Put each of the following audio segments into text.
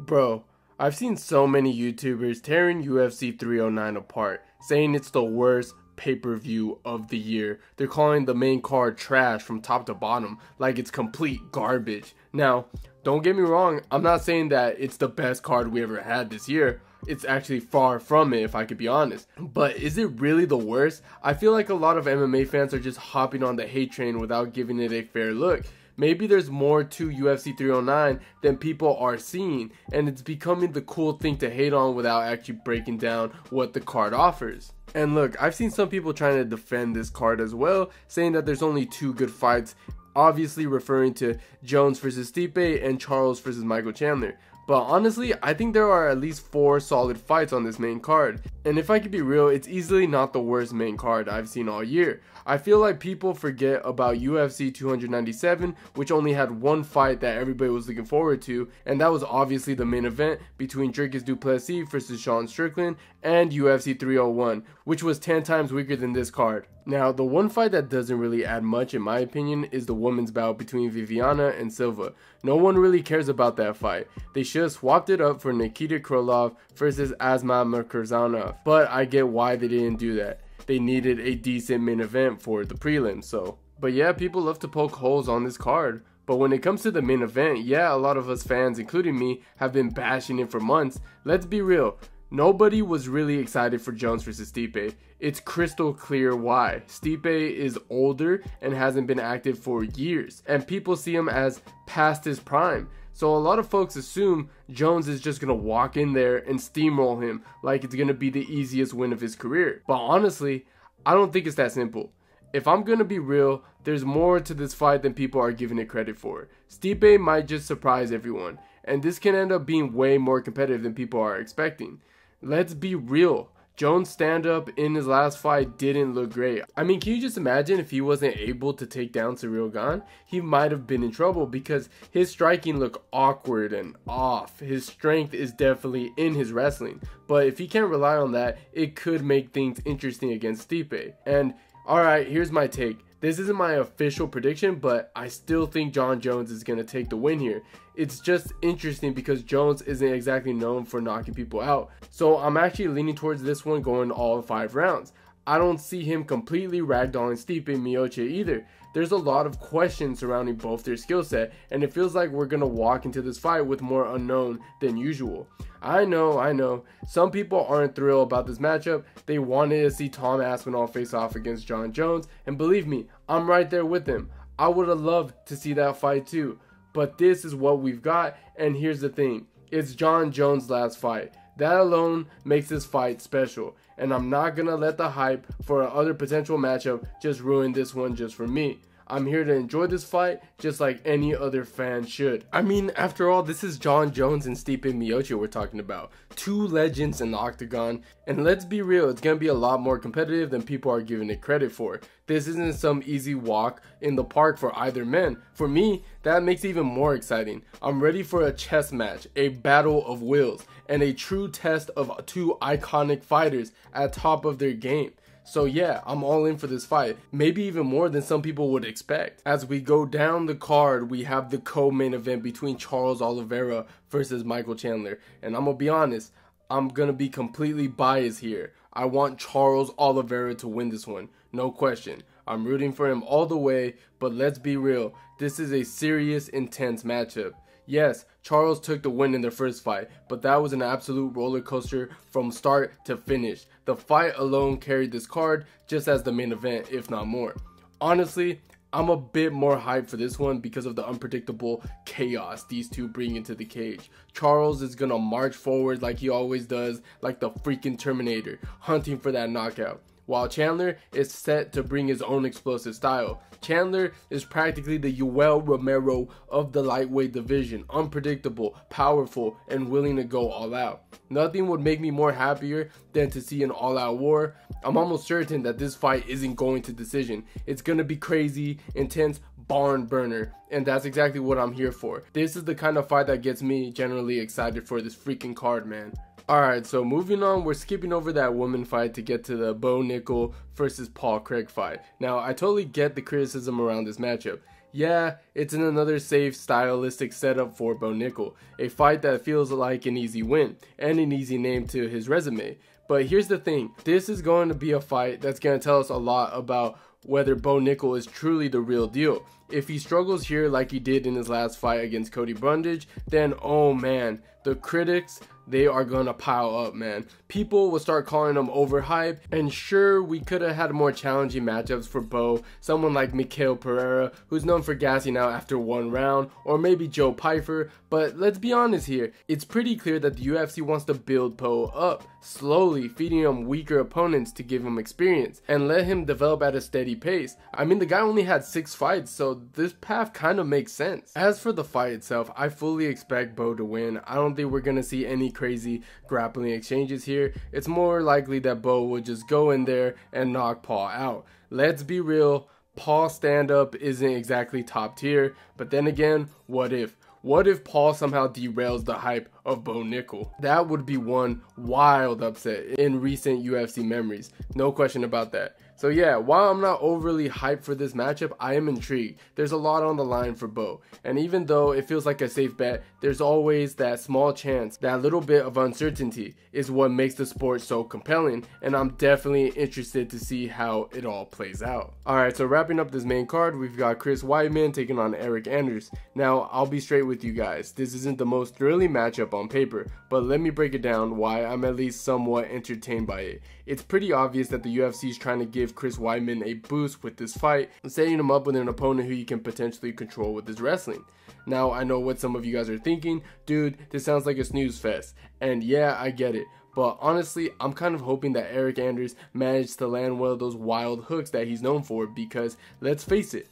Bro, I've seen so many YouTubers tearing UFC 309 apart, saying it's the worst pay-per-view of the year. They're calling the main card trash from top to bottom, like it's complete garbage. Now, don't get me wrong, I'm not saying that it's the best card we ever had this year. It's actually far from it, if I could be honest. But is it really the worst? I feel like a lot of MMA fans are just hopping on the hate train without giving it a fair look. Maybe there's more to UFC 309 than people are seeing, and it's becoming the cool thing to hate on without actually breaking down what the card offers. And look, I've seen some people trying to defend this card as well, saying that there's only two good fights, obviously referring to Jones versus Stipe and Charles versus Michael Chandler. But honestly, I think there are at least 4 solid fights on this main card. And if I could be real, it's easily not the worst main card I've seen all year. I feel like people forget about UFC 297, which only had one fight that everybody was looking forward to, and that was obviously the main event between Dricus du Plessis versus Sean Strickland, and UFC 301, which was 10 times weaker than this card. Now, the one fight that doesn't really add much in my opinion is the women's bout between Viviana and Silva. No one really cares about that fight. They should have swapped it up for Nikita Krylov versus Asma Murkazanov, but I get why they didn't do that. They needed a decent main event for the prelims, so. But yeah, people love to poke holes on this card. But when it comes to the main event, yeah, a lot of us fans, including me, have been bashing it for months. Let's be real. Nobody was really excited for Jones versus Stipe. It's crystal clear why. Stipe is older and hasn't been active for years, and people see him as past his prime. So a lot of folks assume Jones is just going to walk in there and steamroll him like it's going to be the easiest win of his career. But honestly, I don't think it's that simple. If I'm going to be real, there's more to this fight than people are giving it credit for. Stipe might just surprise everyone, and this can end up being way more competitive than people are expecting. Let's be real. Jones' stand-up in his last fight didn't look great. I mean, can you just imagine if he wasn't able to take down Ciryl Gane? He might have been in trouble because his striking looked awkward and off. His strength is definitely in his wrestling, but if he can't rely on that, it could make things interesting against Stipe. And alright, here's my take. This isn't my official prediction, but I still think Jon Jones is going to take the win here. It's just interesting because Jones isn't exactly known for knocking people out. So I'm actually leaning towards this one going all 5 rounds. I don't see him completely ragdolling Stipe Miocic either. There's a lot of questions surrounding both their skill set, and it feels like we're going to walk into this fight with more unknown than usual. I know, some people aren't thrilled about this matchup. They wanted to see Tom Aspinall face off against Jon Jones, and believe me, I'm right there with them. I would have loved to see that fight too, but this is what we've got, and here's the thing. It's Jon Jones' last fight. That alone makes this fight special, and I'm not gonna let the hype for another potential matchup just ruin this one just for me. I'm here to enjoy this fight just like any other fan should. I mean, after all, this is Jon Jones and Stipe Miocic we're talking about. 2 legends in the octagon, and let's be real, it's gonna be a lot more competitive than people are giving it credit for. This isn't some easy walk in the park for either man. For me, that makes it even more exciting. I'm ready for a chess match, a battle of wills, and a true test of 2 iconic fighters at top of their game. So yeah, I'm all in for this fight, maybe even more than some people would expect. As we go down the card, we have the co-main event between Charles Olivera versus Michael Chandler. And I'm gonna be honest, I'm gonna be completely biased here. I want Charles Olivera to win this one, no question. I'm rooting for him all the way, but let's be real, this is a serious, intense matchup. Yes, Charles took the win in their first fight, but that was an absolute roller coaster from start to finish. The fight alone carried this card just as the main event, if not more. Honestly, I'm a bit more hyped for this one because of the unpredictable chaos these two bring into the cage. Charles is gonna march forward like he always does, like the freaking Terminator, hunting for that knockout, while Chandler is set to bring his own explosive style. Chandler is practically the Yoel Romero of the lightweight division, unpredictable, powerful, and willing to go all out. Nothing would make me more happier than to see an all-out war. I'm almost certain that this fight isn't going to decision. It's gonna be crazy, intense, barn burner, and that's exactly what I'm here for. This is the kind of fight that gets me generally excited for this freaking card, man. Alright, so moving on, we're skipping over that woman fight to get to the Bo Nickel versus Paul Craig fight. Now, I totally get the criticism around this matchup. Yeah, it's in another safe stylistic setup for Bo Nickel, a fight that feels like an easy win and an easy name to his resume. But here's the thing, this is going to be a fight that's going to tell us a lot about whether Bo Nickel is truly the real deal. If he struggles here like he did in his last fight against Cody Brundage, then oh man, the critics, they are gonna pile up, man. People will start calling him overhyped, and sure, we could have had more challenging matchups for Bo, someone like Mikael Pereira, who's known for gassing out after one round, or maybe Joe Pyfer, but let's be honest here, it's pretty clear that the UFC wants to build Bo up, slowly feeding him weaker opponents to give him experience, and let him develop at a steady pace. I mean, the guy only had 6 fights, so this path kind of makes sense. As for the fight itself, I fully expect Bo to win. I don't think we're gonna see any crazy grappling exchanges here. It's more likely that Bo will just go in there and knock Paul out. Let's be real, Paul's stand-up isn't exactly top tier, but then again, what if? What if Paul somehow derails the hype of Bo Nickel? That would be one wild upset in recent UFC memories. No question about that. So yeah, while I'm not overly hyped for this matchup, I am intrigued. There's a lot on the line for Bo. And even though it feels like a safe bet, there's always that small chance, that little bit of uncertainty is what makes the sport so compelling. And I'm definitely interested to see how it all plays out. Alright, so wrapping up this main card, we've got Chris Weidman taking on Eryk Anders. Now, I'll be straight with you guys. This isn't the most thrilling matchup on paper, but let me break it down why I'm at least somewhat entertained by it. It's pretty obvious that the UFC is trying to give Chris Weidman a boost with this fight, setting him up with an opponent who he can potentially control with his wrestling. Now, I know what some of you guys are thinking, dude, this sounds like a snooze fest, and yeah, I get it. But honestly, I'm kind of hoping that Eryk Anders managed to land one of those wild hooks that he's known for, because let's face it,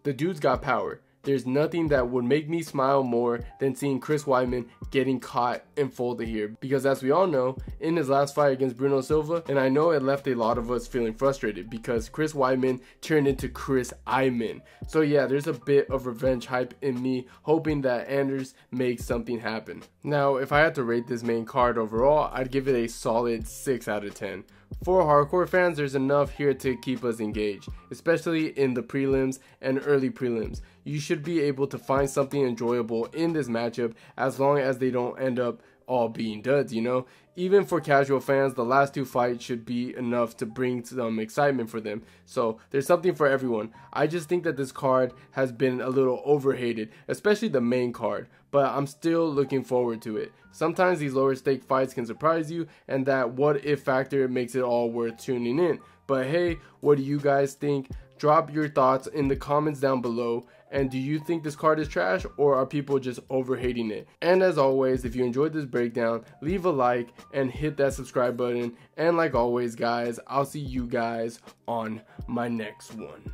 the dude's got power. There's nothing that would make me smile more than seeing Chris Weidman getting caught and folded here, because as we all know, in his last fight against Bruno Silva, and I know it left a lot of us feeling frustrated because Chris Weidman turned into Chris Iman. So yeah, there's a bit of revenge hype in me, hoping that Anders makes something happen. Now, if I had to rate this main card overall, I'd give it a solid 6 out of 10. For hardcore fans, there's enough here to keep us engaged, especially in the prelims and early prelims. You should be able to find something enjoyable in this matchup as long as they don't end up all being duds, you know? Even for casual fans, the last 2 fights should be enough to bring some excitement for them. So there's something for everyone. I just think that this card has been a little overhated, especially the main card, but I'm still looking forward to it. Sometimes these lower stake fights can surprise you, and that what if factor makes it all worth tuning in. But hey, what do you guys think? Drop your thoughts in the comments down below. And do you think this card is trash, or are people just overhating it? And as always, if you enjoyed this breakdown, leave a like and hit that subscribe button. And like always, guys, I'll see you guys on my next one.